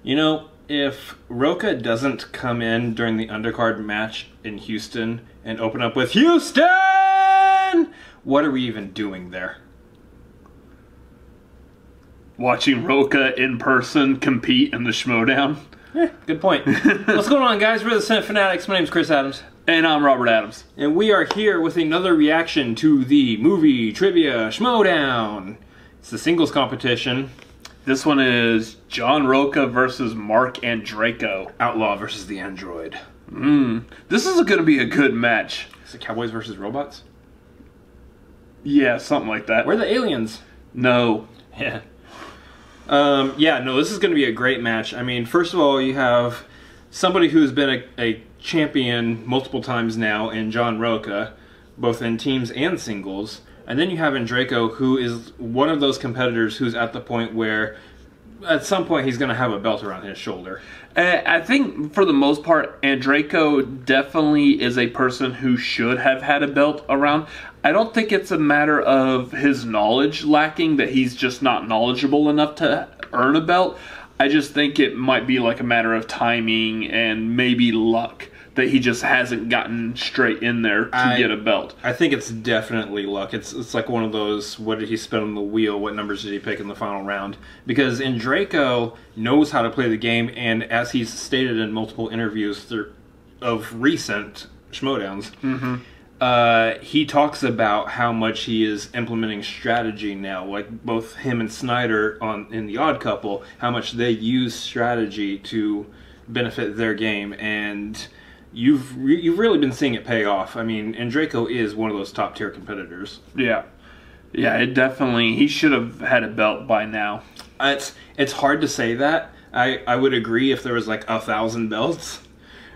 You know, if Rocha doesn't come in during the undercard match in Houston and open up with Houston, what are we even doing there? Watching Rocha in person compete in the Schmoedown. Good point. What's going on, guys? We're the Cinefanatics. My name's Chris Adams. And I'm Robert Adams. And we are here with another reaction to the movie trivia Schmoedown. It's the singles competition. This one is John Rocha versus Marc Andreyko. Outlaw versus the Android. This is going to be a good match. Is it Cowboys versus robots? Yeah, something like that. We're the aliens. No. Yeah. This is going to be a great match. I mean, first of all, you have somebody who's been a champion multiple times now in John Rocha, both in teams and singles. And then you have Andreyko, who is one of those competitors who's at the point where at some point he's going to have a belt around his shoulder. I think for the most part, Andreyko definitely is a person who should have had a belt around. I don't think it's a matter of his knowledge lacking, that he's just not knowledgeable enough to earn a belt. I just think it might be like a matter of timing and maybe luck that he just hasn't gotten straight in there to get a belt. I think it's definitely luck. It's like one of those, what did he spin on the wheel? What numbers did he pick in the final round? Because Andreyko knows how to play the game, and as he's stated in multiple interviews of recent Schmoedowns, he talks about how much he is implementing strategy now. Like both him and Snyder in The Odd Couple, how much they use strategy to benefit their game, and you've really been seeing it pay off. I mean, Andreyko is one of those top tier competitors. Yeah, it definitely. He should have had a belt by now. It's hard to say that. I would agree if there was like 1,000 belts.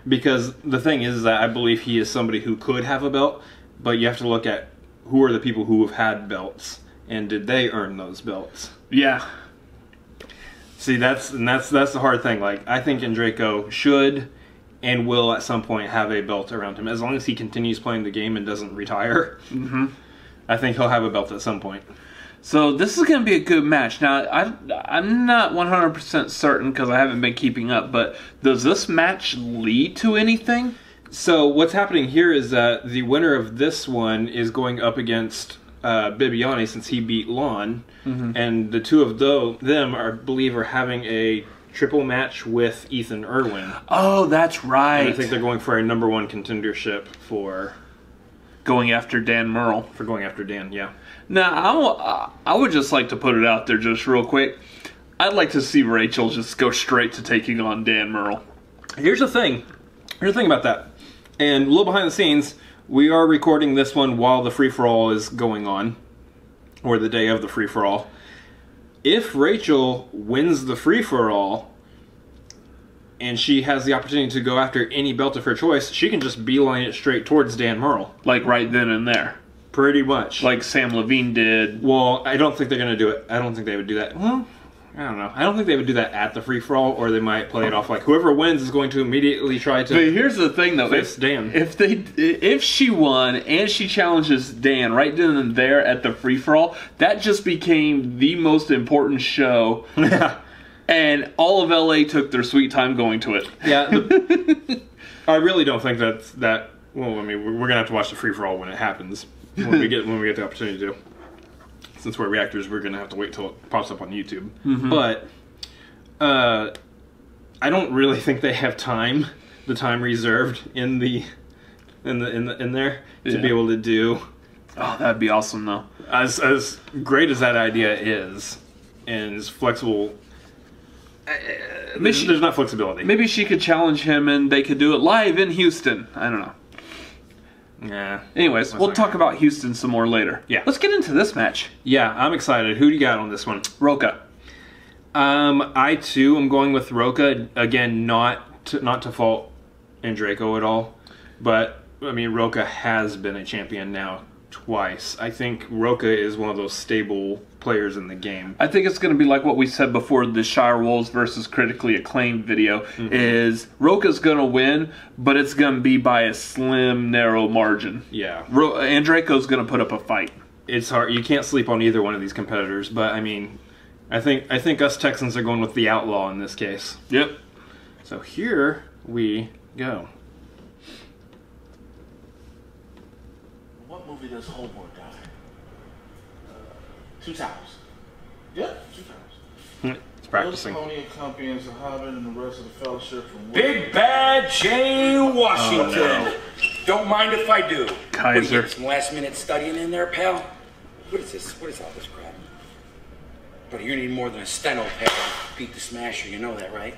Because the thing is that I believe he is somebody who could have a belt, but you have to look at who are the people who have had belts, and did they earn those belts? Yeah. See, that's the hard thing. Like, I think Andreyko should and will at some point have a belt around him, as long as he continues playing the game and doesn't retire. I think he'll have a belt at some point. So this is going to be a good match. Now, I'm not 100% certain because I haven't been keeping up, but does this match lead to anything? So what's happening here is that the winner of this one is going up against Bibbiani, since he beat Lon, and the two of them I believe are having a triple match with Ethan Erwin. Oh, that's right. And I think they're going for a #1 contendership for going after Dan Murrell. For going after Dan, yeah. Now, I would just like to put it out there just real quick. I'd like to see Rachel just go straight to taking on Dan Murrell. Here's the thing about that. And a little behind the scenes, we are recording this one while the free-for-all is going on, or the day of the free-for-all. If Rachel wins the free-for-all, and she has the opportunity to go after any belt of her choice, she can just beeline it straight towards Dan Murrell. Like right then and there. Pretty much. Like Sam Levine did. Well, I don't think they're going to do it. I don't think they would do that. Well, I don't know. I don't think they would do that at the free-for-all, or they might play it off like whoever wins is going to immediately try to... But here's the thing, though. Face Dan. If she won and she challenges Dan right then and there at the free-for-all, that just became the most important show. And all of LA took their sweet time going to it. Yeah. I really don't think that... Well, I mean, we're going to have to watch the free-for-all when it happens. When we get the opportunity to. Since we're reactors, we're going to have to wait till it pops up on YouTube. But I don't really think they have the time reserved in there to be able to do. Oh, that'd be awesome, though. As great as that idea is, and as flexible, there's not flexibility. Maybe she could challenge him, and they could do it live in Houston. I don't know. Yeah. Anyways, we'll talk about Houston some more later. Yeah. Let's get into this match. Yeah, I'm excited. Who do you got on this one? Rocha. I too am going with Rocha. Again, not to fault Andreyko at all, but I mean Rocha has been a champion now twice. I think Rocha is one of those stable players in the game. I think it's going to be like what we said before the Shire Wolves versus Critically Acclaimed video, is Rocha's going to win, but it's going to be by a slim, narrow margin. Yeah. Andreyko's going to put up a fight. It's hard. You can't sleep on either one of these competitors, but I mean, I think us Texans are going with the Outlaw in this case. Yep. So here we go. What movie does Homework die? Two Towers. Yeah, Two Towers. It's practicing. Tony and Company and Hobbit and the rest of the fellowship from Big Bad Jay Washington. Oh, no. Don't mind if I do. Kaiser. What, you get some last minute studying in there, pal? What is this? What is all this crap? But you need more than a steno, pal. Beat the Smasher, you know that, right?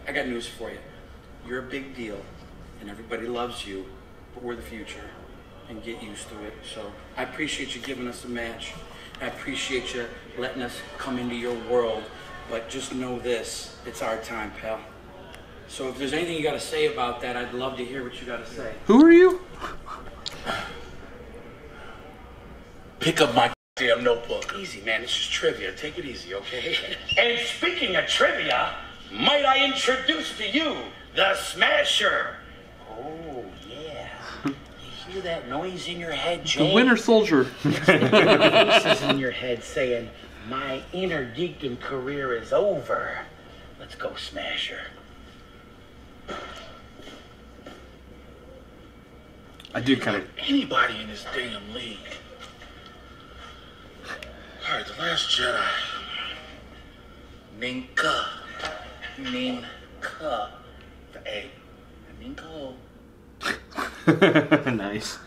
I got news for you. You're a big deal, and everybody loves you, but we're the future, and get used to it. So I appreciate you giving us a match. I appreciate you letting us come into your world, but just know this, it's our time, pal. So if there's anything you got to say about that, I'd love to hear what you got to say. Who are you? Pick up my damn notebook. Easy, man. It's just trivia. Take it easy, okay? And speaking of trivia, might I introduce to you the Smasher? Oh, yeah. You hear that noise in your head, Jay? The Winter Soldier. Voices in your head saying, my inner geeking career is over. Let's go, Smasher. I do kind of. Anybody in this damn league. All right, The Last Jedi. Minka. Minka. The A. Minka. Nice.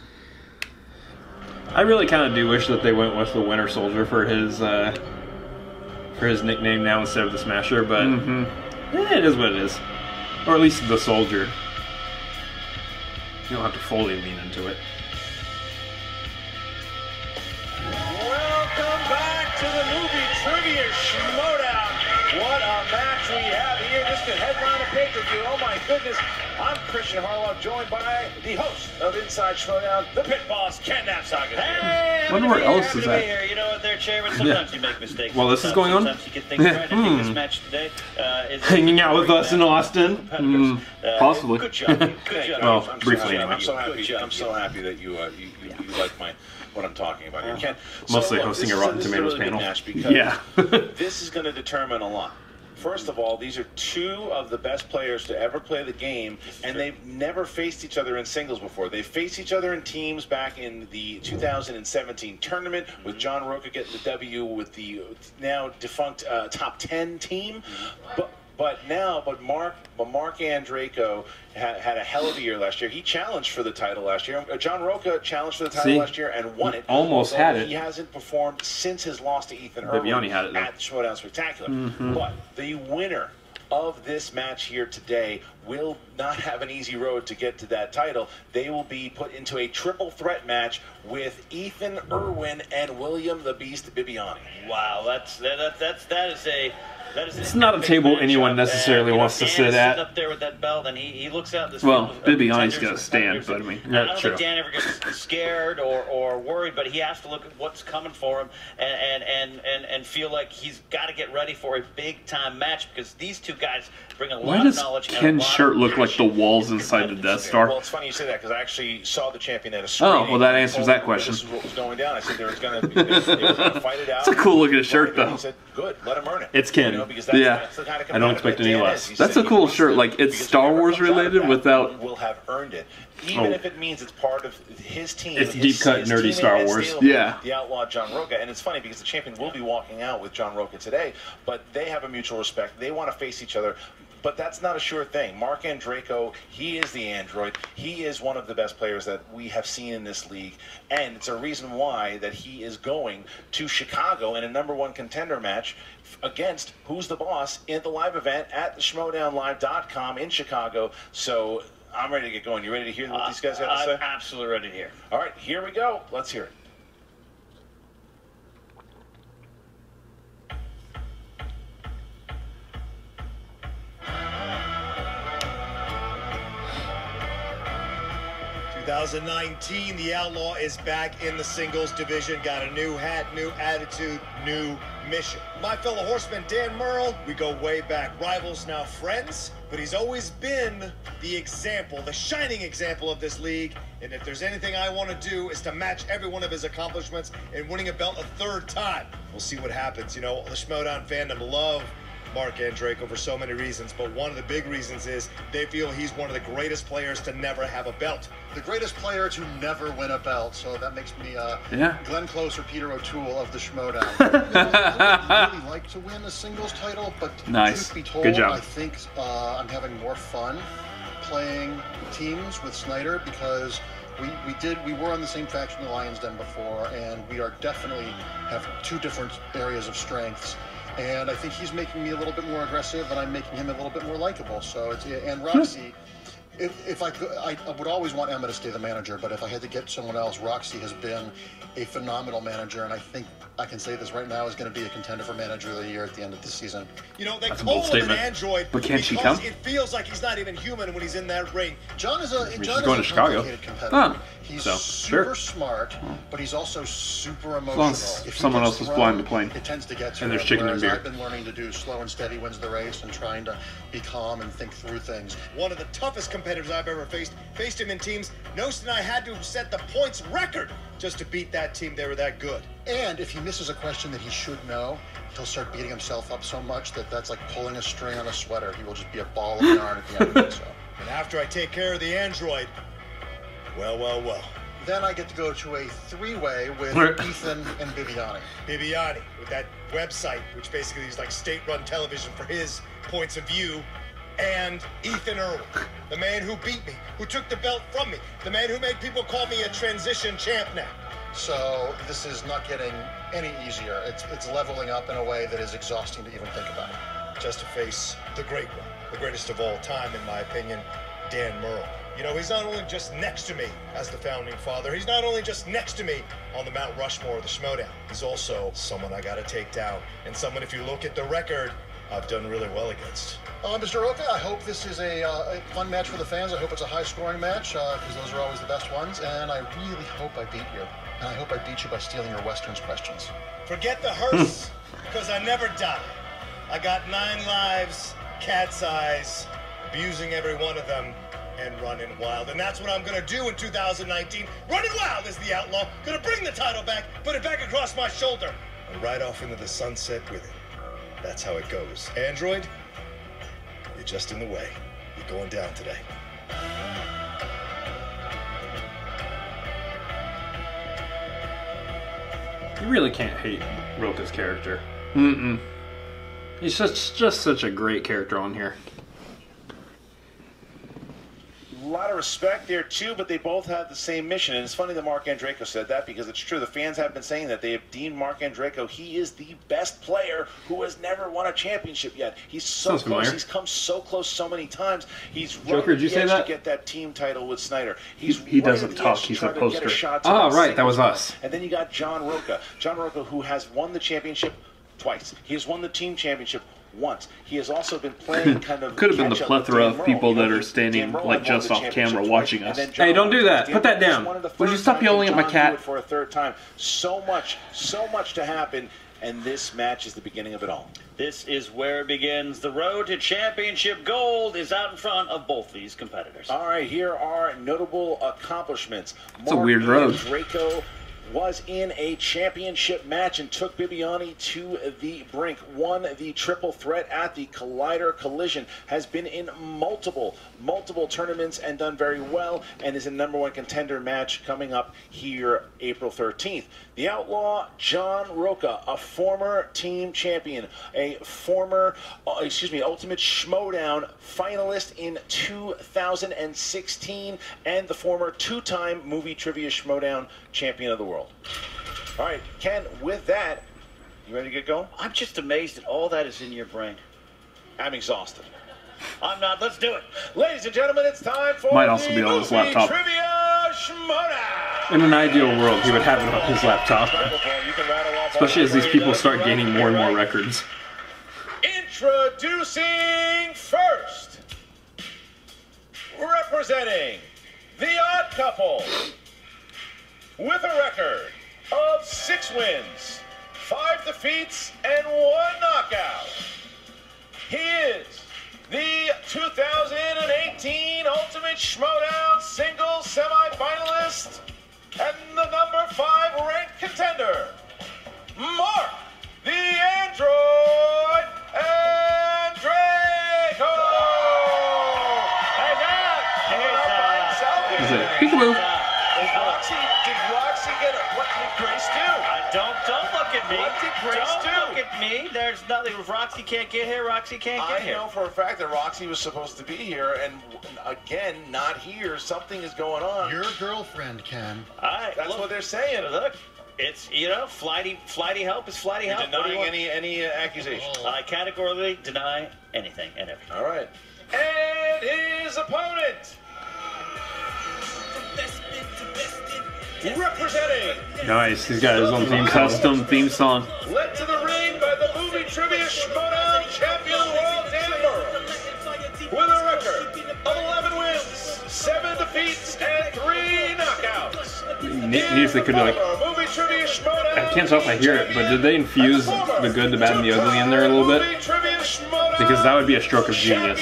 I really kind of do wish that they went with the Winter Soldier for his nickname now instead of the Smasher, but it is what it is. Or at least the Soldier. You don't have to fully lean into it. Welcome back to the movie trivia Schmoedown. What a match we have here. This could headline a pay-per-view. Oh my goodness. I'm Christian Harlow, joined by the host of Inside Schmoedown, the pit boss, Ken Knapsack. I wonder where else is that. Here. You know what, there, Chairman? Sometimes you make mistakes. While this is going on? Sometimes you get things right. I think this match today is Hanging out with us in Austin? Possibly. Good job. Good job. Well, I'm briefly so happy. anyway. I'm so happy that you like what I'm talking about here. Ken, Mostly hosting a Rotten Tomatoes panel. Yeah. This is going to determine a lot. First of all, these are two of the best players to ever play the game, and they've never faced each other in singles before. They faced each other in teams back in the 2017 tournament, with John Rocha getting the W with the now defunct top 10 team. But Marc Andreyko had a hell of a year last year. He challenged for the title last year. John Rocha challenged for the title last year and won it. Almost had it. He hasn't performed since his loss to Ethan Erwin Bibbiani had it, though. at the Schmoedown Spectacular. But the winner of this match here today will not have an easy road to get to that title. They will be put into a triple threat match with Ethan Erwin and William the Beast Bibbiani. Wow, that is a It's not a table anyone necessarily wants to sit at. Up there with that belt, and he looks out this. Well, field of Bibbiani's contenders got to and stand, competitors, but I mean, and I don't true. think Dan ever gets scared or worried, but he has to look at what's coming for him and feel like he's got to get ready for a big time match because these two guys bring a why lot does of knowledge. and a Ken's lot of shirt look like the passion. walls inside the Death Star? Well, it's funny you say that because I actually saw the champion at a screening. Oh, well, that answers that question. This is what was going down. I said there was going to be they were going to fight it out. It's a cool looking shirt, He though. said, "Good, let him earn it." It's Ken. You know, because Yeah. that's the kind of I don't expect any competitor less. Dan is. He That's said a he cool wants shirt. to, Like, it's because Star whoever Wars comes out of related that without. will have earned it, even Oh. if it means it's part of his team. It's his- deep-cut, his nerdy teammate Star and Wars. stablemate, Yeah. The Outlaw John Rocha, and it's funny because the champion will be walking out with John Rocha today, but they have a mutual respect. They want to face each other. But that's not a sure thing. Marc Andreyko, he is the android. He is one of the best players that we have seen in this league. And it's a reason why that he is going to Chicago in a #1 contender match against Who's the Boss in the live event at the schmoedownlive.com in Chicago. So I'm ready to get going. You ready to hear what these guys have to say? I'm absolutely ready to hear. All right, here we go. Let's hear it. 2019, the Outlaw is back in the singles division. Got a new hat, new attitude, new mission. My fellow horseman, Dan Merle, we go way back. Rivals, now friends, but he's always been the example, the shining example of this league. And if there's anything I want to do is to match every one of his accomplishments in winning a belt a third time. We'll see what happens. You know, the Schmoedown fandom love Marc Andreyko for so many reasons, but one of the big reasons is they feel he's one of the greatest players to never have a belt. The greatest player to never win a belt, so that makes me Glenn Close or Peter O'Toole of the Schmoedown. I would really like to win a singles title, but truth be told, Good job. I think I'm having more fun playing teams with Snyder because we were on the same faction, the Lions Den, before, and we are definitely have two different areas of strengths. And I think he's making me a little bit more aggressive, and I'm making him a little bit more likable. So and Roxy, if I could, I would always want Emma to stay the manager, but if I had to get someone else, Roxy has been a phenomenal manager, and I think I can say this right now is going to be a contender for Manager of the Year at the end of this season. You know, they call him an android but can she come? It feels like he's not even human when he's in that ring. John is a she's going to Chicago. Competitor. He's super smart, but he's also super emotional. If someone else is flying the plane, it tends to get to and him, there's chicken and beer. I've been learning to do slow and steady wins the race and trying to be calm and think through things. One of the toughest competitors I've ever faced him in teams. Nost and I had to set the points record just to beat that team. They were that good. And if he misses a question that he should know, he'll start beating himself up so much that that's like pulling a string on a sweater. He will just be a ball of yarn at the end of it. So. And after I take care of the android, well. Then I get to go to a three-way with Ethan and Bibbiani. Bibbiani, with that website, which basically is like state-run television for his points of view, and Ethan Erwin, the man who beat me, who took the belt from me, the man who made people call me a transition champ now. So this is not getting any easier. It's leveling up in a way that is exhausting to even think about. Just to face the great one, the greatest of all time, in my opinion, Dan Merle. You know, he's not only just next to me as the founding father, he's not only just next to me on the Mount Rushmore of the Schmoedown, he's also someone I gotta take down, and someone, if you look at the record, I've done really well against. Mr. Rocha, I hope this is a fun match for the fans. I hope it's a high-scoring match, because those are always the best ones, and I really hope I beat you. And I hope I beat you by stealing your Westerns questions. Forget the hearse, because I never die. I got 9 lives, cat's eyes, abusing every one of them, and running wild. And that's what I'm going to do in 2019. Running wild as the Outlaw. Going to bring the title back, put it back across my shoulder, and ride off into the sunset with it. That's how it goes. Android, you're just in the way. You're going down today. You really can't hate Rocha's character. He's just such a great character on here. A lot of respect there too, but they both have the same mission. And it's funny that Marc Andreyko said that, because it's true. The fans have been saying that. They have deemed Marc Andreyko, he is the best player who has never won a championship yet. He's so close. Familiar. He's come so close so many times. He's Joker, did you say that? To get that team title with Snyder. He doesn't talk. He's a poster. Oh, right. That was us. And then you got John Rocha. John Rocha, who has won the championship twice. He has won the team championship once. He has also been playing kind of could have been the plethora of people that are standing like just off camera watching us. Hey, don't do that. Put that down. Would you stop yelling at my cat? For a third time. So much to happen, and this match is the beginning of it all. This is where it begins. The road to championship gold is out in front of both these competitors. All right, here are notable accomplishments. It's a weird road. Draco was in a championship match and took Bibbiani to the brink. Won the triple threat at the Collider Collision. Has been in multiple tournaments and done very well, and is a #1 contender match coming up here April 13th. The Outlaw John Rocha, a former team champion, a former, Ultimate Schmoedown finalist in 2016, and the former 2-time Movie Trivia Schmoedown champion of the world. All right, Ken, with that, you ready to get going? I'm just amazed that all that is in your brain. I'm exhausted. I'm not. Let's do it. Ladies and gentlemen, it's time for Might also be on his laptop. Trivia Schmoedown. In an ideal world, he would have it on his laptop. Especially as these people start gaining more and more records. Introducing first, representing The Odd Couple, with a record of 6 wins, 5 defeats, and 1 knockout. He is the 2018 Ultimate Schmoedown Singles Semifinalist and the number 5 ranked contender, Marc the Android Andreyko. Is it peekaboo? Did Roxy get it? What did Grace do? Don't look at me. What did Grace do? Don't look at me. There's nothing. If Roxy can't get here, Roxy can't get here. I know for a fact that Roxy was supposed to be here, and again, not here. Something is going on. Your girlfriend, Ken. All right, That's look, what they're saying. Look, it's, you know, flighty help is flighty help. What do you Denying want? any accusations. I categorically deny anything and everything. All right. And his opponent, representing, Nice. He's got his own theme song. Custom theme song. led to the ring by the movie trivia Schmoedown champion world Dan Murrow, with a record of 11 wins, 7 defeats, and 3 knockouts. Neat if they could like. Movie trivia Schmoedown I can't tell if I hear it, but did they infuse the good, the bad, and the ugly in there a little bit? Because that would be a stroke of genius.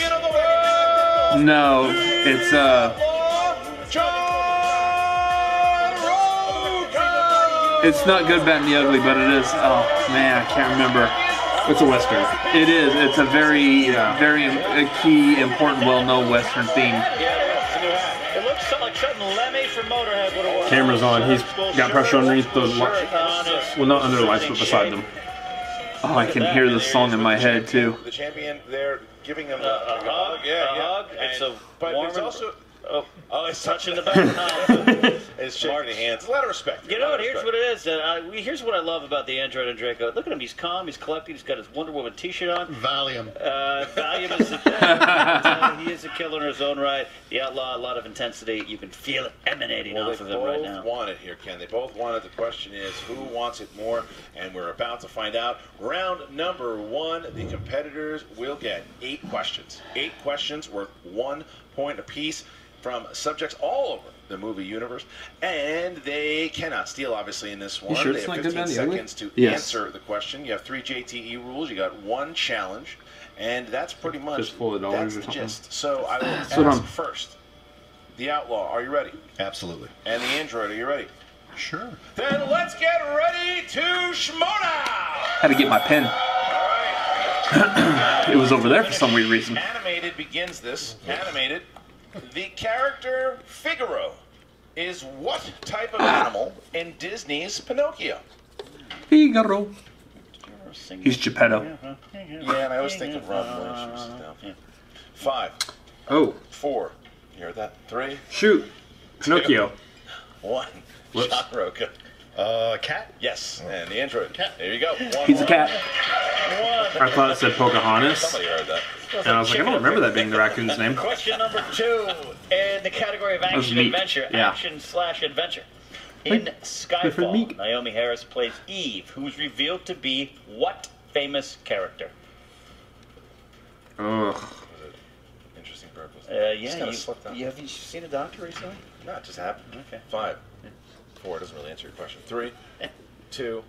No, it's it's not good, bad, and the ugly, but it is. Oh man, I can't remember. It's a western. It is. It's a very, very key, important, well-known Western theme. It looks like something Lemmy from Motorhead would have worn. Camera's on. He's got pressure underneath those lights. Well, not under the lights, but beside them. Oh, I can hear the song in my head too. The champion, they're giving him A hug. It's a but warm. it's also It's touching the back. it's shaking the hands. A lot of respect. You know what? Here's what it is. Here's what I love about the Android Andreyko. Look at him. He's calm. He's collected. He's got his Wonder Woman T-shirt on. Valium. Valium is he is a killer in his own right. The Outlaw, a lot of intensity. You can feel it emanating off of him right now. They both want it here, Ken. They both want it. The question is, who wants it more? And we're about to find out. Round number 1, the competitors will get 8 questions. 8 questions worth 1 point apiece from subjects all over the movie universe, and they cannot steal, obviously, in this one. You sure they it's have not good, 15 bad, and the seconds to ugly? answer the question. You have 3 JTE rules. You got 1 challenge, and that's pretty much Just full of dollars that's or the something. gist. So I will what ask I'm- first. The Outlaw, are you ready? Absolutely. And the Android, are you ready? Sure. Then let's get ready to Schmoedown! Had to get my pen. All right. It was over there for some weird reason. Animated begins this. Animated. The character Figaro is what type of animal in Disney's Pinocchio? Figaro. He's Geppetto. Yeah, and I always think of Robin Williams. 5, Oh, 4, you heard that? 3, shoot. Pinocchio. 1. Whoops. John Rocha. Cat? Yes, and the Android. There you go. 1, He's a cat. I thought it said Pocahontas. Somebody heard that. And I was like, I don't remember that being the raccoon's name. Question number 2 in the category of was action neat. adventure. Yeah. Action/adventure. In Different Skyfall, meat. Naomi Harris plays Eve, who is revealed to be what famous character? Ugh. Interesting purpose. Yeah, kinda slipped out. have you seen a doctor recently? No, it just happened. Okay. 5, 4 doesn't really answer your question. 3, 2,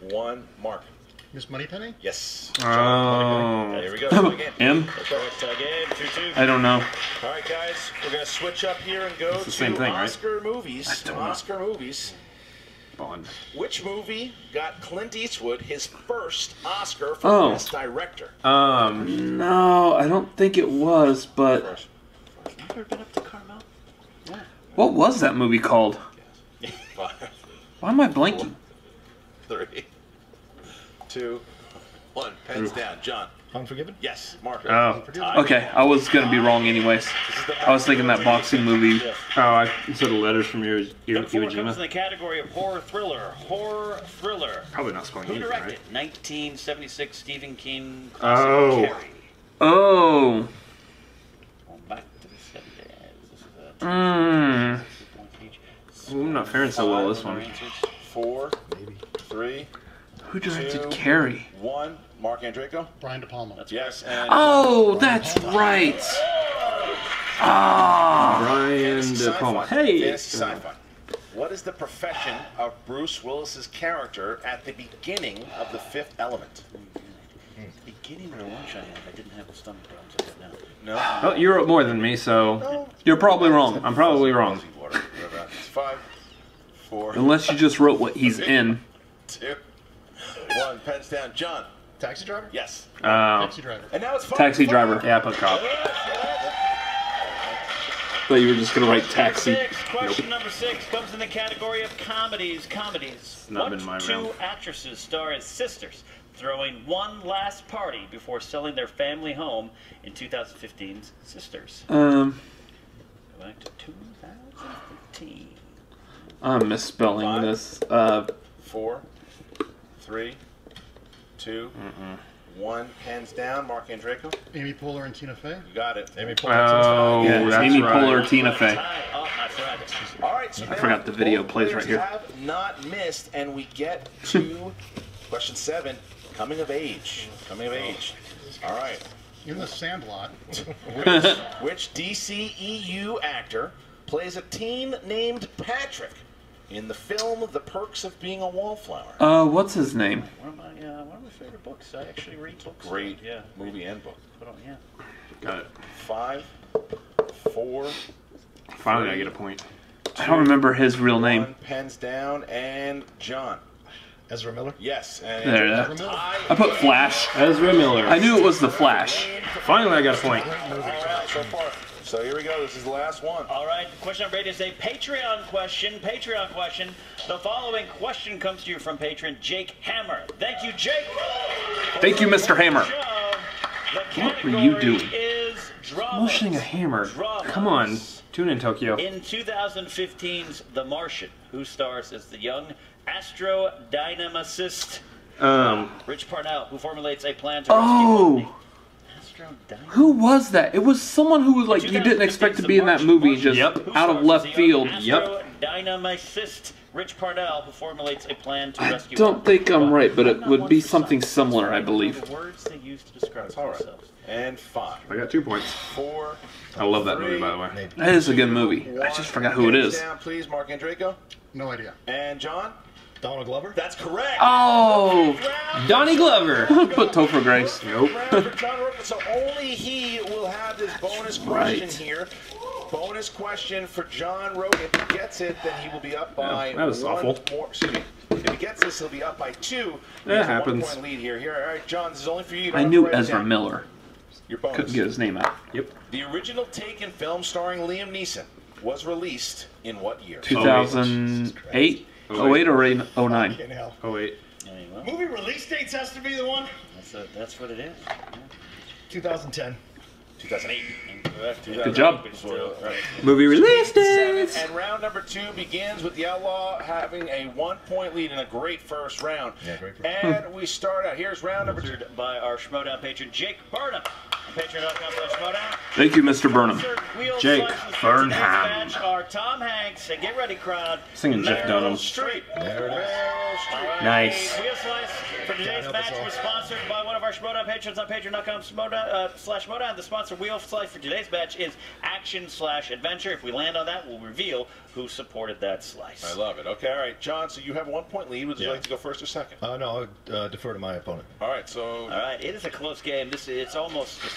1. Mark. Miss Moneypenny? Yes. Oh. Here we go. Again. M? Correct game, 2-2. I don't know. All right, guys, we're gonna switch up here and go It's the to same thing, right? Oscar movies. don't know. Oscar movies. Bond. Which movie got Clint Eastwood his first Oscar for Oh. Best Director? No, I don't think it was, but First. You ever been up to Carmel? what was that movie called? 5, Why am I blanking? 3, 2, 1. Pens down. John. Unforgiven? Yes. Mark. Oh. Okay, I was gonna be wrong anyways. I was thinking that boxing movie. Oh, I said the letters from your Number 4 Iwo comes in Jima. the category of horror thriller. Horror thriller. Probably not spelling Who anything, directed right? 1976 Stephen King classic Oh. Carrie? Oh. Going back to the 70s. This is a Mmm. I'm not faring so well this one. 4, 3, Who directed 2, Carrie? 1. Marc Andreyko. Brian De Palma. Yes. And Oh, that's right. Brian De Palma. Hey! Fantasy sci-fi. What is the profession of Bruce Willis's character at the beginning of The Fifth Element? Beginning of the lunch I didn't have the stomach problems I got now. No. Oh, you wrote more than me, so you're probably wrong. I'm probably wrong. It's 5, 4. Unless you just wrote what he's in. 2, 1. Pens down. John. Taxi driver? Yes. Taxi driver. And now it's 5. Taxi driver. Yeah, I put cop. Thought you were just gonna write taxi. Question number 6 comes in the category of comedies. Not been my What two round. actresses star as sisters, throwing one last party before selling their family home in 2015's Sisters? Go back to 2015. I'm misspelling 5, this. 4, 3, 2, 1. Pens down. Marc Andreyko. Amy Poehler and Tina Fey. You got it. Amy Poehler. Oh, Yeah, that's Amy right. Poehler, Tina Fey. Oh, that's right. All right, so I forgot the video both plays right players here. Have not missed, and we get to question 7. Coming of age. Coming of age. All right. In the Sandlot. Which DCEU actor plays a teen named Patrick in the film The Perks of Being a Wallflower? What's his name? One of my favorite books. I actually read books. Great Yeah. movie and book. Put on, yeah. Got it. 5, 4. Finally, I get a point. I don't remember his real name. 1. Pens down, and John. Ezra Miller. Yes. And There, that. I put Flash. Ezra Miller. I knew it was the Flash. Finally, I got a point. All right, so far. So here we go. This is the last one. All right, question number 8 is a Patreon question. The following question comes to you from patron Jake Hammer. Thank you, Jake. Thank you, Mr. Hammer. The What were you category doing? is dramas. Motioning a hammer. Dramas. Come on. Tune in, Tokyo. In 2015's The Martian, who stars as the young astrodynamicist Rich Parnell, who formulates a plan to rescue Oh! Astrodynamicist. Who was that? It was someone who was like you didn't expect to be in that movie, just Yep. out of left field. Yep. Astrodynamicist Rich Parnell, who formulates a plan to I rescue. don't think I'm right, but it I'm not would one be for something science. similar, I believe. The words they use to describe all right. themselves. And 5, I got 2 points. 4. I love that movie, by the way. That is a good movie. I just forgot who it Pens is. Down, please, Marc Andreyko. No idea. And John. Donald Glover. That's correct. Oh! Donnie Glover. Put Topher Grace. Nope. Round for John Rocha, so only he will have this bonus question Right. here. Bonus question for John Rocha. If he gets it, then he will be up by Yeah, that was 1 awful. more. Excuse me. If he gets this, he'll be up by 2. He That has a happens. 1-point lead here. All right, John, this is only for you. You don't I have knew to write it Ezra down. Miller. Your bonus. Couldn't get his name out. Yep. The original Taken film starring Liam Neeson was released in what year? 2008? 08 or 09? Fucking hell. Oh, wait. Anyway, Movie release dates has to be the one. that's what it is. 2010. 2008. Incorrect. Good job. But still, right. Movie release 7, dates. and round number 2 begins with the Outlaw having a 1-point lead in a great first round. Yeah, great first And we start out. Here's round number 2. Sponsored by our Schmoedown patron Jake Burnham. Patreon.com/Schmoedown. Thank you, Mr. Burnham. Jake Burnham. Match are Tom Hanks and get ready, crowd. Singing Jeff Dunham. Street. There it is. All right. Nice. Wheel Slice for today's help match us all. was sponsored by one of our Schmoedown patrons on patreon.com/Schmoedown. The sponsor Wheel Slice for today's match is Action/Adventure. If we land on that, we'll reveal who supported that slice. I love it. Okay, all right. John, so you have a 1-point lead. Would you Yeah. like to go first or second? No, I'll defer to my opponent. All right, so All right, it is a close game. It's almost just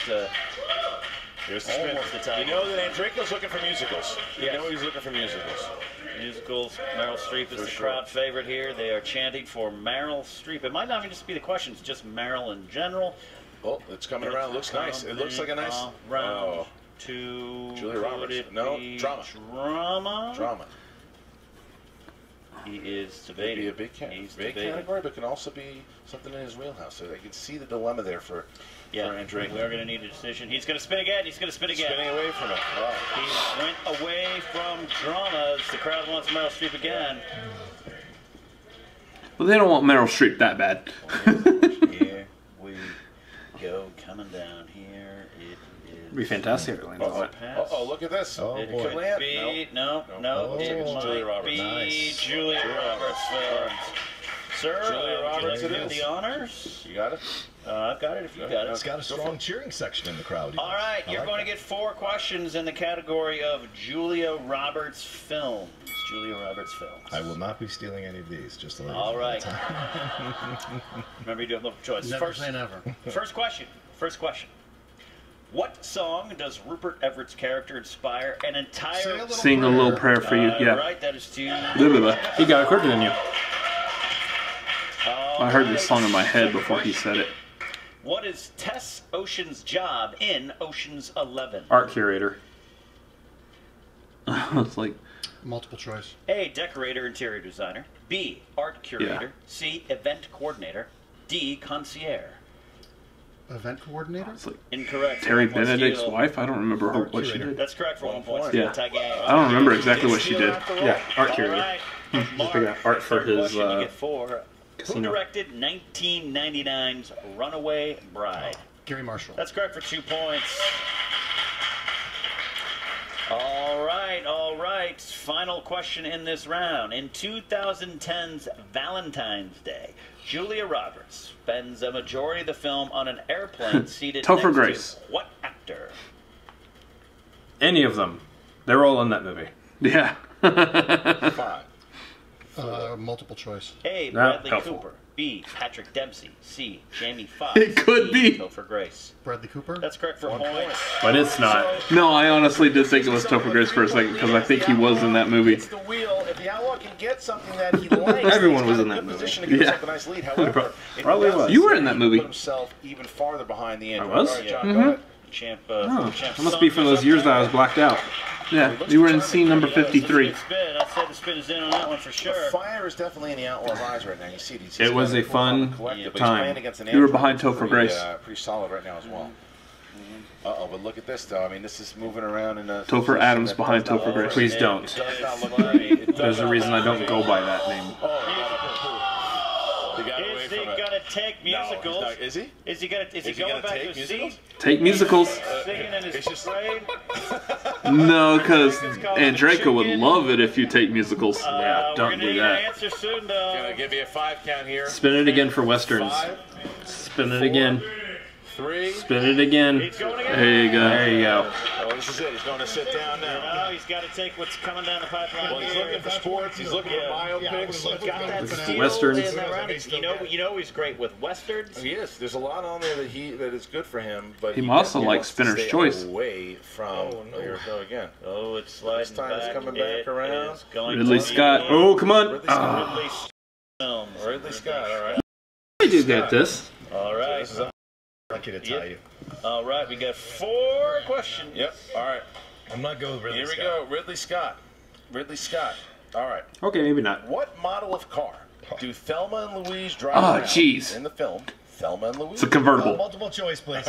here's the spin. almost the time. You know that Andreyko's looking for musicals. You Yes. know he's looking for musicals. musicals. Meryl Streep is For the sure. crowd favorite here. They are chanting for Meryl Streep. It might not even just be the questions, just Meryl in general. Oh, it's coming around. It looks nice. It looks like a nice round to Julia Roberts. could it No, be drama. Drama. drama. He is Could debating. be a big, He's big debating. category, but can also be something in his wheelhouse. So I can see the dilemma there for Andreyko. We are going to need a decision. He's going to spin again. He's going to spin again. Spinning away from it. Wow. He went away from dramas. The crowd wants Meryl Streep again. Well, they don't want Meryl Streep that bad. Here we go. Coming down here. It is. It'd be fantastic if it landed on it. Uh-oh, look at this. Oh, It boy. could land. Be, no, No. it It's might Julia Roberts. be Nice. Julia Roberts. sir. Julia Roberts would you it like to do is. the honors? You got it? I've got it if you got it. It's got a strong cheering section in the crowd. All right, you're like going to get 4 questions in the category of Julia Roberts films. Julia Roberts films. I will not be stealing any of these. Just to let you All know. right. Remember, you do have multiple choice. Never say never. First question. First question. What song does Rupert Everett's character inspire an entire... Sing a little prayer for you. Yeah. Right, that is 2. Blah, blah, blah. He got it quicker than you. I heard this song in my head before he said it. What is Tess Ocean's job in Ocean's 11? Art curator. It's like Multiple choice. A, decorator, interior designer. B, art curator. Yeah. C, event coordinator. D, concierge. Event coordinator? it's like Incorrect. Terry 1 point Benedict's steal. wife. I don't remember what she did. That's correct for 1 point. Yeah. Tie game. I don't remember exactly what she did. Yeah, art All curator. right. Just figuring out art for Third his question, you get 4. Who casino. directed 1999's Runaway Bride? Gary Marshall. That's correct for 2 points. All right, all right. Final question in this round. In 2010's Valentine's Day, Julia Roberts spends a majority of the film on an airplane seated Topher next Grace. to what actor? Any of them. They're all in that movie. Yeah. 5. Multiple choice. A, Not Bradley helpful. Cooper. B, Patrick Dempsey. C, Jamie Foxx. It could D, be. Topher Grace. Bradley Cooper? That's correct for points. But it's not. No, I honestly did think it was Topher Grace for a second because I think he was in that movie. It's the wheel. If the Outlaw can get something that he likes, Everyone he's was got in a that good movie. position to give Yeah. himself a nice lead. However, if he Probably doesn't, was. You were in that movie. Put himself even farther behind the end. I was? All right, John, Yeah. go ahead. Champ, Oh, Champ it must be from those years that I was blacked out. Yeah, you were in scene number 53. I'd say the spin is in on that one for The sure. fire is definitely in the Outlaw's eyes right now. You see, he's It was got a fun collective, but he's time. playing against an You were Android behind that's Topher pretty, Grace. Pretty solid right now as well. Uh-oh, but look at this, though. I mean, this is moving around in a... Topher Adams that behind does not Topher look Grace. right. Please don't. It does not look right. There's a reason I don't go by that name. He got away Is he from it. gonna take musicals? No, is he? Is he going gonna back take to musicals? seat? Take musicals. Singing in his It's just- parade? No, because Andreyko would love it if you take musicals. Yeah, We're don't gonna do need that. an answer soon, though. Gonna give you a 5 count here. Spin it again for westerns. 5, Spin it again. 3. Spin it again. He's going again. There you go. There you go. Oh, this is it. He's going to sit down now. No, he's got to take what's coming down the pipeline. Well, he's looking for sports. He's looking for biopics. He's got that This is skill westerns. in that round. You know he's great with westerns. He is. There's a lot on there that is good for him, but He also definitely likes wants to Spinner's stay Choice. Away from. Here we go again. Oh, it's sliding This time it's back. coming back It around. is going Ridley to Scott. be Oh, come on. Ridley Scott. Ridley films. Ridley Scott. All right. I do get this. All right. This is I'd like you to tell you. All right. We got 4 questions. Yep. All right. I'm not going with Ridley Here we Scott. go. Ridley Scott. Ridley Scott. All right. Okay, maybe not. What model of car do Thelma and Louise drive Oh, around jeez. in the film Thelma and Louise? It's a convertible. Multiple choice, please.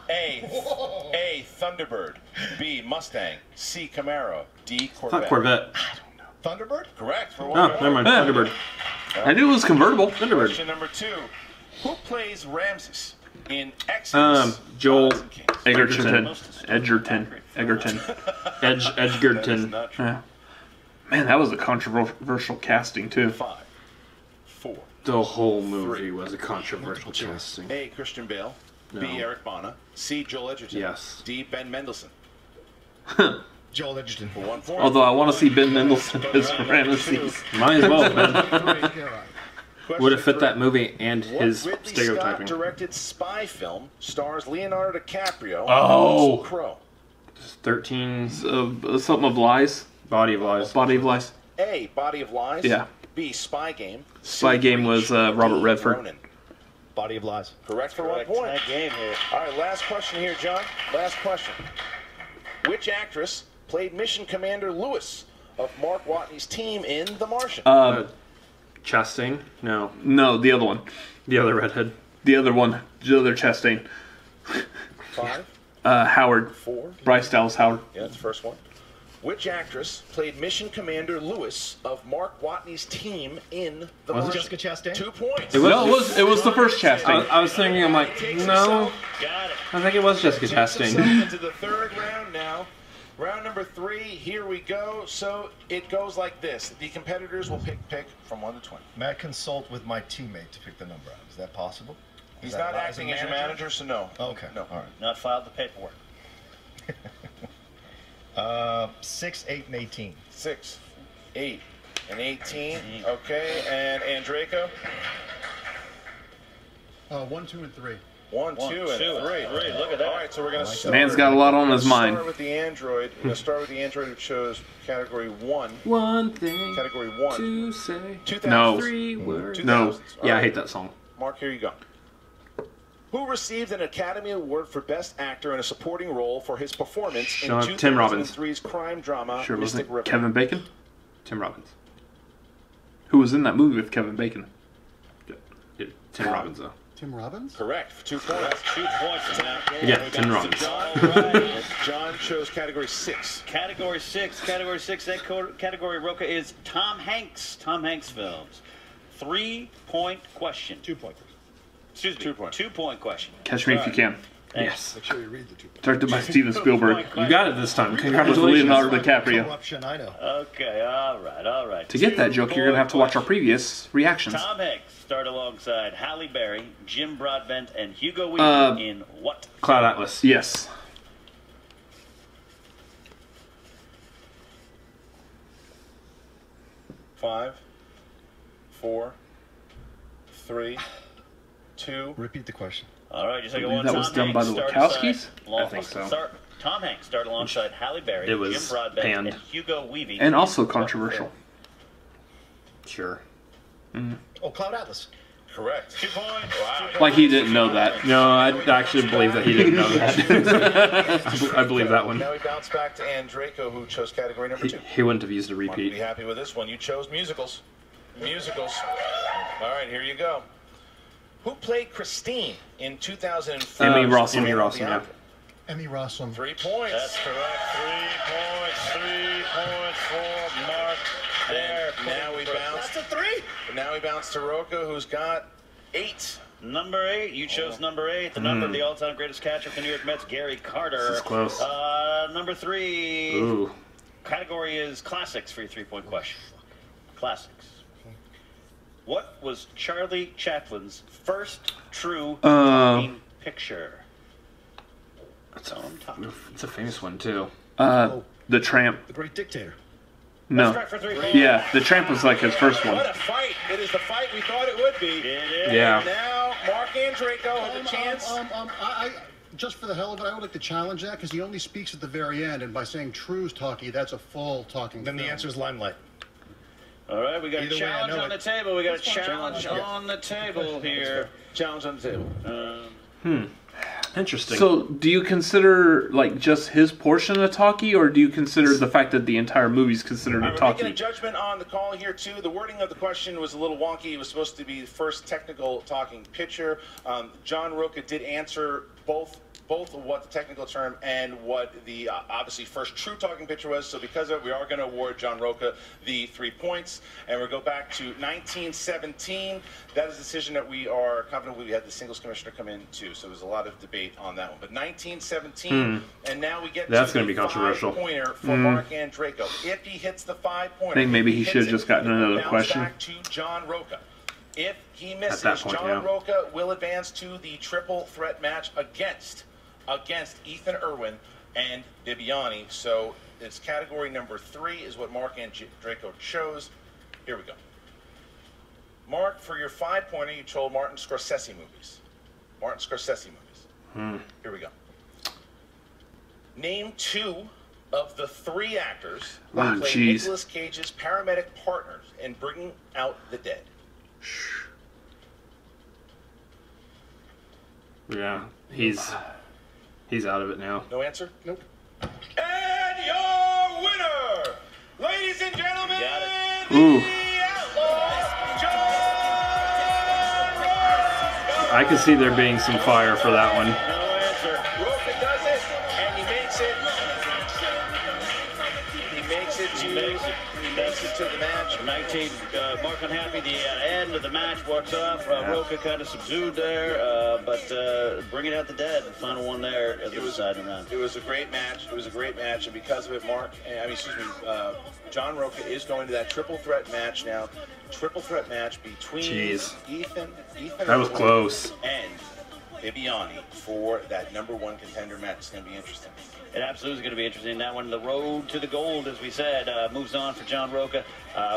A. Thunderbird. B. Mustang. C. Camaro. D. Corvette. Not Corvette. Thunderbird? Correct. For Oh, one. never mind. Yeah. Thunderbird. I knew it was convertible. Thunderbird. Question number 2. Who plays Ramses in Exodus? Joel Gods and Kings? Edgerton. Edgerton. Yeah. Man, that was a controversial casting, too. 5, 4. The whole movie was a controversial casting. A. Christian Bale. B. No. Eric Bana. C. Joel Edgerton. Yes. D. Ben Mendelsohn. Joel Edgerton. For 1 point. Although I want to see Ben Mendelsohn as Ramesses. Might as well, man. Question Would have fit 3. that movie and What his Ridley stereotyping. Scott directed spy film stars Leonardo DiCaprio Oh. and Russell Crowe? 13 Something of Lies. Body of Lies. Body of Lies. A. Body of Lies. Yeah. B. Spy Game. Spy C. Game was, Breach. Robert D. Redford. Ronin. Body of Lies. Correct for 1 Correct. point. Tie game here. All right, last question here, John. Last question. Which actress played Mission Commander Lewis of Mark Watney's team in The Martian? Chastain? No. No, the other one. The other redhead. The other one. The other Chastain. 5, Howard. 4. Bryce Dallas Howard. Yeah, that's the first one. Which actress played Mission Commander Lewis of Mark Watney's team in The Was it Martian? Jessica Chastain? 2 points. No, it was the first Chastain. I was thinking, I'm like, no. Got it. I think it was Jessica Takes himself Chastain. into the 3rd round now. Round number 3, here we go. So it goes like this. The competitors will pick from 1 to 20. May I consult with my teammate to pick the number out? Is that possible? He's not acting as your manager, so no. Okay. No. All right. Not filed the paperwork. 6, 8, and 18. 6, 8, and 18. Okay, and Andreyko? 1, 2, and 3. 1, 2, and 3. Look at that. All right, so we're going to start. Man's got a lot on his mind. Start with the android. We're going to start with the android who chose category 1. One thing Category 1. to say. 2000. No. 3 words. 2000s. No. All Yeah, I right. hate that song. Mark, here you go. Who received an Academy Award for Best Actor in a Supporting Role for his performance in Tim Robbins. 2003's crime drama Sure, Mystic wasn't River? it Kevin Bacon? Tim Robbins. Who was in that movie with Kevin Bacon? Yeah, Tim Robbins, though. Tim Robbins? Correct. For 2 points. 2 points in that. Yeah, Tim Robbins. John chose category 6. Category 6. Category 6. That category, Rocha, is Tom Hanks. Tom Hanks films. 3-point question. 2-point. Excuse me. 2 points. 2-point question. Catch Me If You Can. Yes. Make sure you read the 2 points. Directed by Steven Spielberg. You got it this time. With Congratulations. Leonardo DiCaprio. Corruption, I know. Okay, all right. To get that joke, you're going to have to watch our previous reactions. Tom Hanks starred alongside Halle Berry, Jim Broadbent, and Hugo Weaving in what? Cloud Atlas. Yes. Five, 4, 3, 2. Repeat the question. All right, just like believe one. that Tom was done by Hanks the starred Wachowskis? aside- I think so. Tom Hanks starred alongside Halle Berry, It was Jim Broadbent, panned. and Hugo Weaving. And in also what controversial. film? Sure. Oh, Cloud Atlas. Correct. 2 points. Wow. Like he didn't know that. No, I actually believe that he didn't know that. I believe that one. Now we bounce back to Andreyko, who chose category number 2. He wouldn't have used a Mark, be repeat. happy with this one. You chose musicals. Musicals. All right, here you go. Who played Christine in 2004? Emmy Rossum. Emmy Rossum, yeah. Emmy Rossum. 3 points. That's correct. 3 points for Mark. There. Now we bounce. That's a 3. Now we bounce to Rocha, who's got 8. Number 8. You chose number 8. The number of the all-time greatest catcher for the New York Mets, Gary Carter. This is close. Number 3. Ooh. Category is classics for your 3-point question. Classics. What was Charlie Chaplin's first true talking picture? It's a famous one, too. The Tramp. The Great Dictator. No. Correct for 3 points. Yeah, The Tramp was like his first one. What a fight. It is the fight we thought it would be. It is. Yeah. Now, Marc Andreyko has a chance. Just for the hell of it, I would like to challenge that because he only speaks at the very end, and by saying True's talkie, that's a full talking. Then the film. answer is Limelight. All right, we got Either a way, I challenge know on the it. table. We got a That's fine. challenge Yeah. on the table here. Challenge on the table. Interesting. So, do you consider like just his portion a talkie, or do you consider the fact that the entire movie's considered a We're making a talkie? judgment on the call here, too. The wording of the question was a little wonky. It was supposed to be the first technical talking picture. John Rocha did answer both of what the technical term and what the obviously first true talking picture was. So because of it, we are going to award John Rocha the 3 points. And we'll go back to 1917. That is a decision that we are confident we had the singles commissioner come in too. So there's a lot of debate on that one. But 1917, and now we get That's to gonna the be controversial. 5-pointer for Marc Andreyko. If he hits the 5-pointer, I think maybe he hits should have it, just gotten it will another bounce question. Back to John Rocha. If he misses, that point, John yeah. Rocha will advance to the triple threat match against Ethan Erwin and Bibbiani. So it's category number 3 is what Marc Andreyko chose. Here we go. Mark, for your 5-pointer, you chose Martin Scorsese movies. Here we go. Name 2 of the 3 actors who played jeez. Nicolas Cage's paramedic partners in Bringing Out the Dead. Yeah, he's out of it now. No answer? Nope. And your winner, ladies and gentlemen, Got it. Ooh. the Outlaw, John Rocha. I could see there being some fire for that one. No answer. Rocha does it, and he makes it Makes it to the match. 19, Mark unhappy. The end of the match walks off. Rocha kind of subdued there, but bringing out the dead. The final one there at the deciding round. It was a great match. It was a great match, and because of it, John Rocha is going to that triple threat match now. Triple threat match between Ethan that was close, and Bibbiani for that #1 contender match. It's going to be interesting. It absolutely is going to be interesting. That one, the road to the gold, as we said, moves on for John Rocha.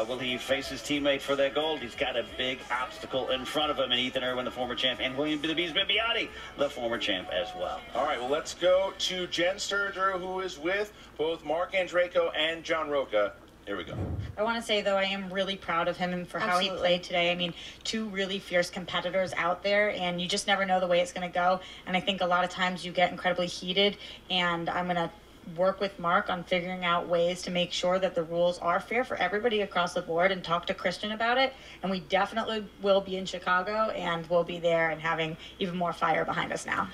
Will he face his teammate for that gold? He's got a big obstacle in front of him, and Ethan Erwin, the former champ, and William the Beast Bibbiani, the former champ as well. All right, well, let's go to Jen Sturger, who is with both Marc Andreyko and John Rocha. Here we go. I want to say, though, I am really proud of him for how he played today. I mean, 2 really fierce competitors out there, and you just never know the way it's going to go. And I think a lot of times you get incredibly heated, and I'm going to work with Mark on figuring out ways to make sure that the rules are fair for everybody across the board and talk to Christian about it. And we definitely will be in Chicago, and we'll be there and having even more fire behind us now.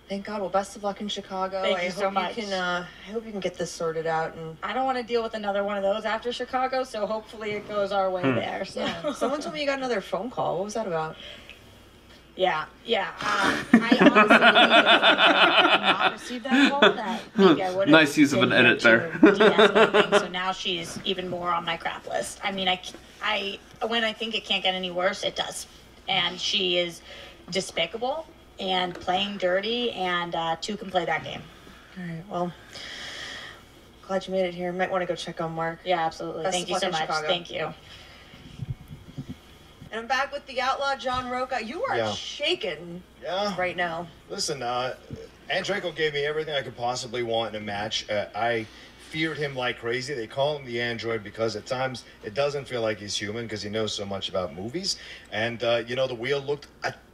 Thank God. Well, best of luck in Chicago. Thank you so much. I hope you can get this sorted out. And I don't want to deal with another one of those after Chicago, so hopefully it goes our way there. So. Yeah. Someone told me you got another phone call. What was that about? Yeah. I honestly did not receive that call. That maybe I would have. Nice use of an edit there. So now she's even more on my crap list. I mean, I when I think it can't get any worse, it does. And she is despicable and playing dirty, and 2 can play that game. All right, well, glad you made it here. Might want to go check on Mark. Yeah, absolutely. Thank you so much. Chicago. Thank you. And I'm back with the Outlaw, John Rocha. You are shaking right now. Listen, Andreyko gave me everything I could possibly want in a match. I feared him like crazy. They call him the android because at times it doesn't feel like he's human because he knows so much about movies. And, the wheel looked...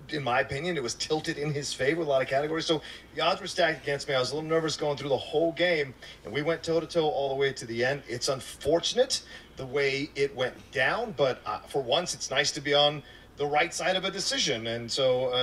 in my opinion, it was tilted in his favor with a lot of categories. So the odds were stacked against me. I was a little nervous going through the whole game, and we went toe-to-toe all the way to the end. It's unfortunate the way it went down, but for once, it's nice to be on the right side of a decision. And so,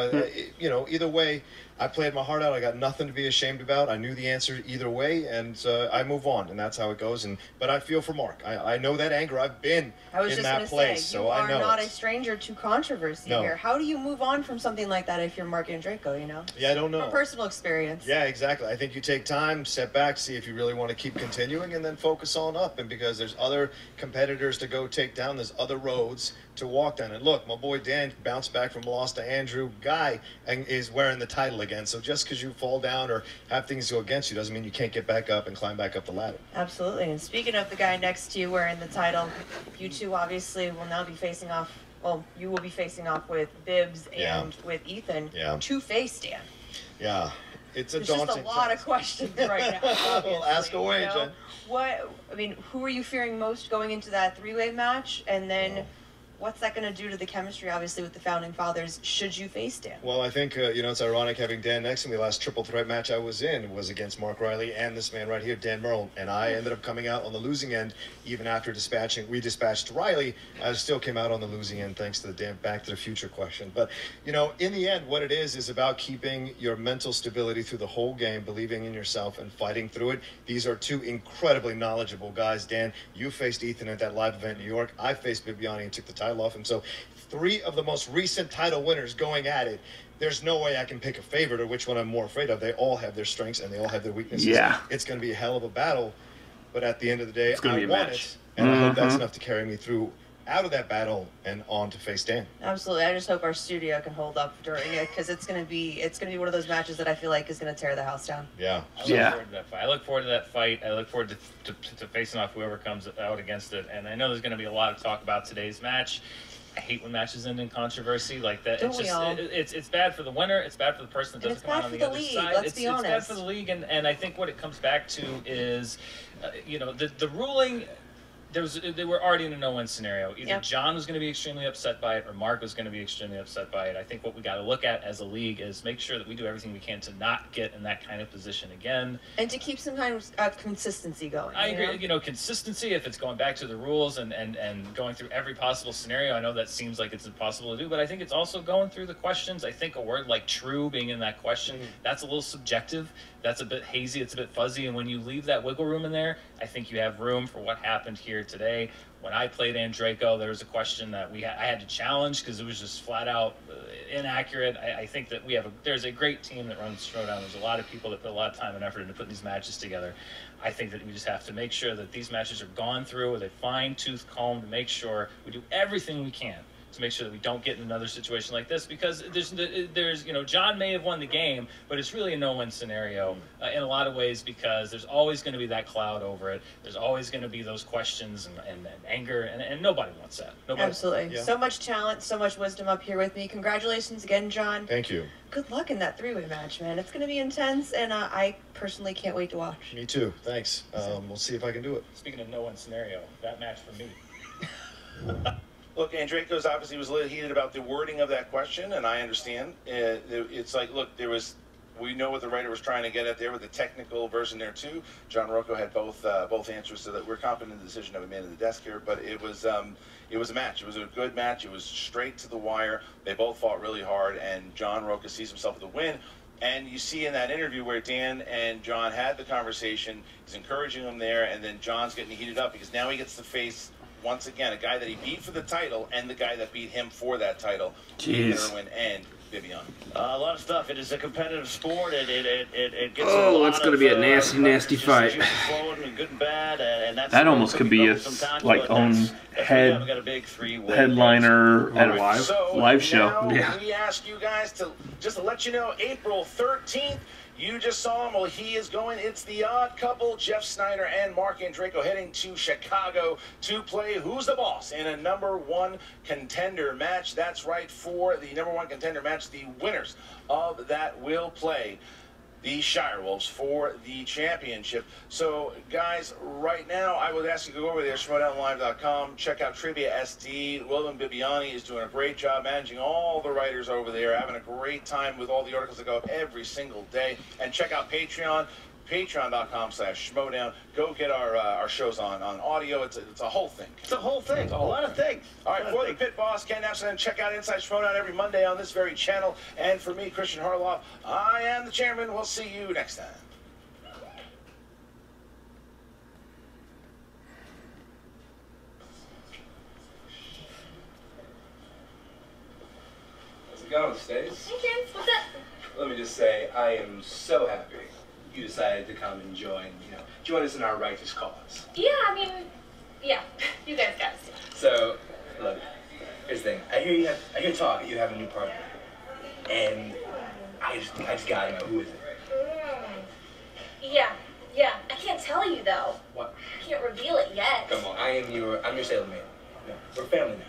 either way, I played my heart out. I got nothing to be ashamed about. I knew the answer either way, and I move on, and that's how it goes. But I feel for Mark. I know that anger. I've been in that place, so I know. You are not a stranger to controversy here. How do you move on from something like that if you're Marc Andreyko, Yeah, I don't know. From personal experience. Yeah, exactly. I think you take time, step back, see if you really want to keep continuing, and then focus on up. And because there's other competitors to go take down, there's other roads to walk down. And look, my boy Dan bounced back from a loss to Andrew Guy and is wearing the title again. So just because you fall down or have things go against you doesn't mean you can't get back up and climb back up the ladder. Absolutely. And speaking of the guy next to you wearing the title, you two obviously will now be facing off. Well, you will be facing off with Bibbs and with Ethan. Yeah. 2-face Dan. Yeah. It's a There's daunting just a lot of questions right now. Well, ask away, Jen. Who are you fearing most going into that 3-way match? And then what's that going to do to the chemistry, obviously, with the Founding Fathers, should you face Dan? Well, I think, it's ironic having Dan next to me. The last triple threat match I was in was against Mark Riley and this man right here, Dan Merle. And I ended up coming out on the losing end, even after we dispatched Riley. I still came out on the losing end, thanks to the damn Back to the Future question. But, in the end, what it is about keeping your mental stability through the whole game, believing in yourself and fighting through it. These are 2 incredibly knowledgeable guys. Dan, you faced Ethan at that live event in New York. I faced Bibbiani and took the title off him. So 3 of the most recent title winners going at it. There's no way I can pick a favorite or which one I'm more afraid of. They all have their strengths and they all have their weaknesses. Yeah. It's going to be a hell of a battle. But at the end of the day, I won it. And I hope that's enough to carry me through out of that battle and on to face Dan. Absolutely. I just hope our studio can hold up during it because it's going to be one of those matches that I feel like is going to tear the house down. Yeah. I look forward to that fight. I look forward to facing off whoever comes out against it. And I know there's going to be a lot of talk about today's match. I hate when matches end in controversy like that. It's bad for the winner. It's bad for the person that doesn't come out on the other side. Let's be honest. It's bad for the league, and I think what it comes back to is, the ruling they were already in a no-win scenario. Either John was going to be extremely upset by it, or Mark was going to be extremely upset by it. I think what we got to look at as a league is make sure that we do everything we can to not get in that kind of position again, and to keep some kind of consistency going. I agree. You know, consistency. If it's going back to the rules and going through every possible scenario, I know that seems like it's impossible to do, but I think it's also going through the questions. I think a word like "true" being in that question, that's a little subjective. That's a bit hazy. It's a bit fuzzy. And when you leave that wiggle room in there, I think you have room for what happened here today. When I played Andreyko, there was a question that I had to challenge because it was just flat out inaccurate. I think that there's a great team that runs Schmoedown. There's a lot of people that put a lot of time and effort into putting these matches together. I think that we just have to make sure that these matches are gone through with a fine-tooth comb to make sure we do everything we can to make sure that we don't get in another situation like this, because there's John may have won the game, but it's really a no-win scenario in a lot of ways, because there's always going to be that cloud over it. There's always going to be those questions and anger, and nobody wants that. Nobody. Absolutely. So much talent, so much wisdom up here with me. Congratulations again, John. Thank you. Good luck in that three-way match, man. It's going to be intense, and I personally can't wait to watch. Me too. Thanks. We'll see if I can do it. Speaking of no-win scenario, that match for me. Look, Andreyko's obviously was a little heated about the wording of that question, and I understand. It's like, look, we know what the writer was trying to get at there with the technical version there too. John Rocco had both answers, so that we're confident in the decision that we made at the desk here. But it was a match. It was a good match. It was straight to the wire. They both fought really hard, and John Rocco sees himself with a win. And you see in that interview where Dan and John had the conversation, he's encouraging him there, and then John's getting heated up because now he gets to face, once again, a guy that he beat for the title and the guy that beat him for that title, Erwin and Bibbiani. A lot of stuff. It is a competitive sport. It gets it's going to be a nasty fight. Good and bad, and that's that almost could be a own headliner at a live show. Yeah. We ask you guys to let you know, April 13th. You just saw him. Well, he is going. It's the odd couple, Jeff Snyder and Marc Andreyko, heading to Chicago to play Who's the Boss in a #1 contender match. That's right, for the #1 contender match, the winners of that will play the Shirewolves for the championship. So, guys, right now, I would ask you to go over there, Schmoedownlive.com, check out Trivia SD. William Bibbiani is doing a great job managing all the writers over there, having a great time with all the articles that go up every single day. And check out Patreon, patreon.com/Schmoedown. Go get our shows on audio. It's a whole thing. It's a whole thing. A lot of things. All right, for the pit boss, Ken Epson, check out Inside Schmoedown every Monday on this very channel. And for me, Christian Harloff, I am the chairman. We'll see you next time. How's it going, Stace? Hey, James. What's up? Let me just say, I am so happy you decided to come and join us in our righteous cause. Yeah, I mean, yeah, you guys got us. So, look, here's the thing. I hear talk you have a new partner, and I just gotta know, who is it? Yeah. I can't tell you though. What? I can't reveal it yet. Come on, I'm your sailor man. No, we're family now,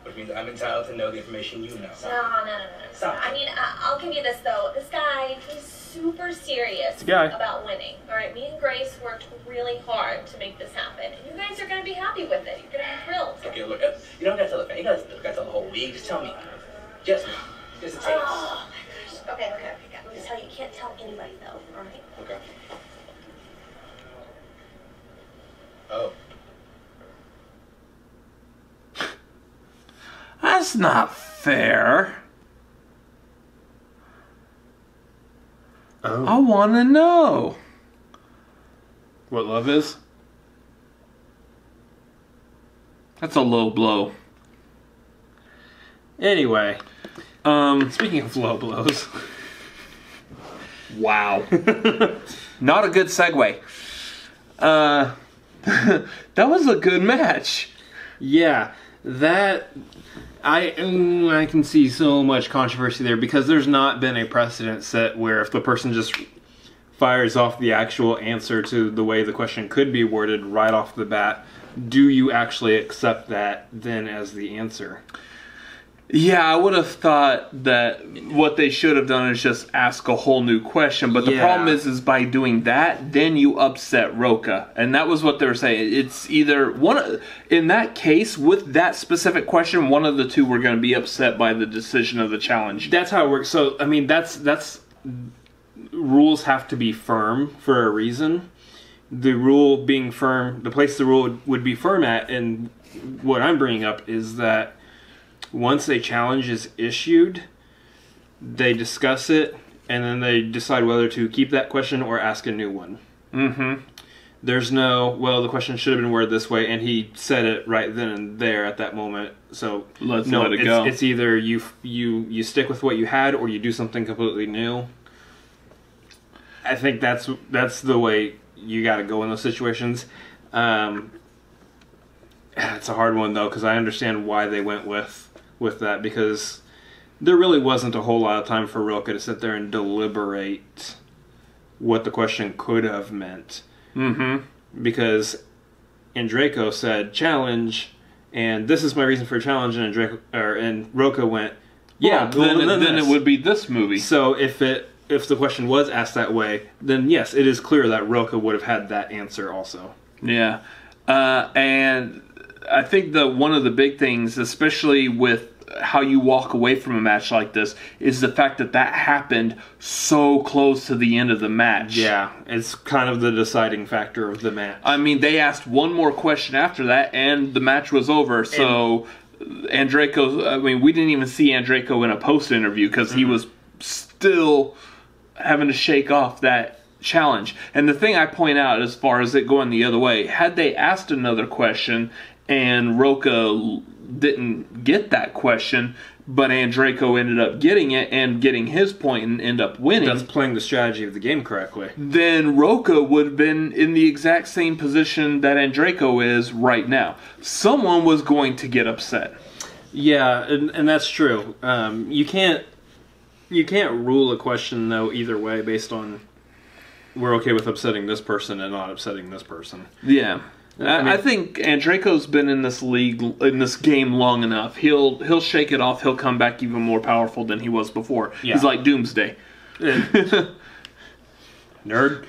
which means I'm entitled to know the information you know. No. Stop. I mean, I'll give you this though. This guy, he's super serious Yeah. about winning. All right, me and Grace worked really hard to make this happen. And you guys are gonna be happy with it. You're gonna be thrilled. Okay, look, you don't gotta tell the family. You gotta tell the whole league. Just tell me. Just me. Just a taste. Oh my gosh. Okay. I'm gonna tell you. You can't tell anybody though. All right. Okay. Oh. That's not fair. Oh. I want to know. What love is? That's a low blow. Anyway, speaking of low blows. Wow. Not a good segue. That was a good match. Yeah, that I can see so much controversy there, because there's not been a precedent set where if the person just fires off the actual answer to the way the question could be worded right off the bat, do you actually accept that then as the answer? Yeah, I would have thought that what they should have done is just ask a whole new question. But the problem is by doing that, then you upset Rocha. And that was what they were saying. It's either one, in that case, with that specific question, one of the two were going to be upset by the decision of the challenge. That's how it works. So, I mean, that's rules have to be firm for a reason. The rule being firm, the place the rule would be firm at, and what I'm bringing up is that once a challenge is issued, they discuss it, and then they decide whether to keep that question or ask a new one. Mm-hmm. There's no, well, the question should have been worded this way, and he said it right then and there at that moment. So let's let it go. It's either you stick with what you had, or you do something completely new. I think that's the way you got to go in those situations. It's a hard one though, because I understand why they went with that, because there really wasn't a whole lot of time for Rocha to sit there and deliberate what the question could have meant. Mm-hmm. Because Andreyko said challenge, and this is my reason for a challenge, and Rocha went, yeah, well, then it would be this movie. So if the question was asked that way, then yes, it is clear that Rocha would have had that answer also. Yeah, and I think one of the big things, especially with how you walk away from a match like this, is the fact that happened so close to the end of the match. Yeah, it's kind of the deciding factor of the match. I mean, they asked one more question after that, and the match was over. So Andreyko, I mean, we didn't even see Andreyko in a post-interview because he was still having to shake off that challenge. And the thing I point out, as far as it going the other way, had they asked another question and Rocha didn't get that question, but Andreyko ended up getting it and getting his point and end up winning. That's playing the strategy of the game correctly. Then Rocha would have been in the exact same position that Andreyko is right now. Someone was going to get upset. Yeah, and that's true. You can't rule a question though either way based on we're okay with upsetting this person and not upsetting this person. Yeah. I think Andreyko's been in this league, in this game long enough. He'll shake it off. He'll come back even more powerful than he was before. Yeah. He's like Doomsday. Nerd.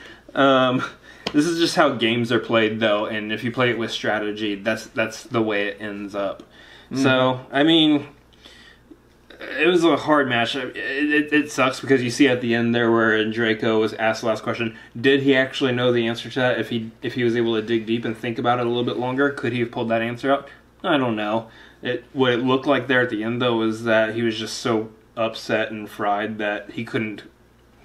This is just how games are played, though, and if you play it with strategy, that's the way it ends up. Mm. So, I mean, it was a hard match. It sucks because you see at the end there where Andreyko was asked the last question. Did he actually know the answer to that? If he was able to dig deep and think about it a little bit longer, could he have pulled that answer out? I don't know. What it looked like there at the end though was that he was just so upset and fried that he couldn't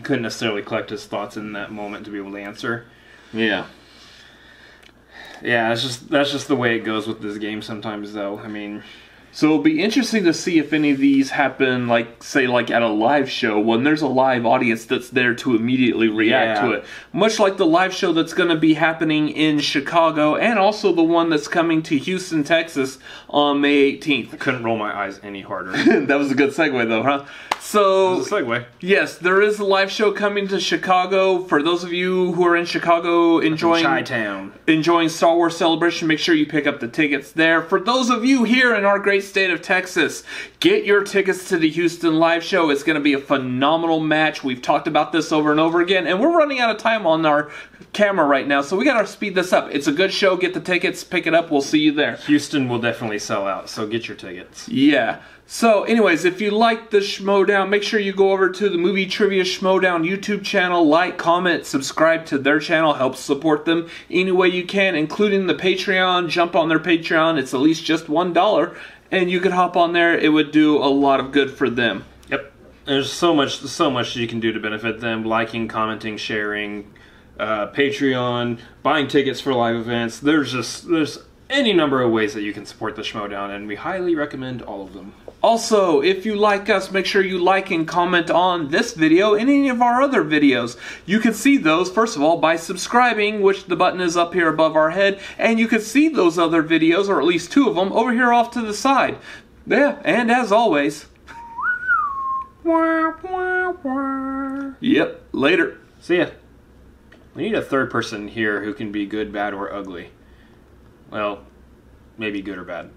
necessarily collect his thoughts in that moment to be able to answer. Yeah. Yeah, that's just the way it goes with this game sometimes though. I mean, so it'll be interesting to see if any of these happen, like, say, like at a live show, when there's a live audience that's there to immediately react to it. Much like the live show that's going to be happening in Chicago, and also the one that's coming to Houston, Texas on May 18th. I couldn't roll my eyes any harder. That was a good segue, though, huh? So, it was a segue. Yes, there is a live show coming to Chicago. For those of you who are in Chicago enjoying Chi-Town, enjoying Star Wars Celebration, make sure you pick up the tickets there. For those of you here in our great state of Texas, get your tickets to the Houston live show. It's going to be a phenomenal match. We've talked about this over and over again, and we're running out of time on our camera right now, so we got to speed this up. It's a good show. Get the tickets, pick it up. We'll see you there. Houston will definitely sell out, so get your tickets. Yeah. So, anyways, if you like the Schmoedown, make sure you go over to the Movie Trivia Schmoedown YouTube channel, like, comment, subscribe to their channel, help support them any way you can, including the Patreon. Jump on their Patreon. It's at least just $1, and you could hop on there. It would do a lot of good for them. Yep. There's so much you can do to benefit them. Liking, commenting, sharing, Patreon, buying tickets for live events. There's any number of ways that you can support the Schmoedown, and we highly recommend all of them. Also, if you like us, make sure you like and comment on this video and any of our other videos. You can see those, first of all, by subscribing, which the button is up here above our head, and you can see those other videos, or at least 2 of them, over here off to the side. Yeah, and as always... Yep, later. See ya. We need a third person here who can be good, bad, or ugly. Well, maybe good or bad.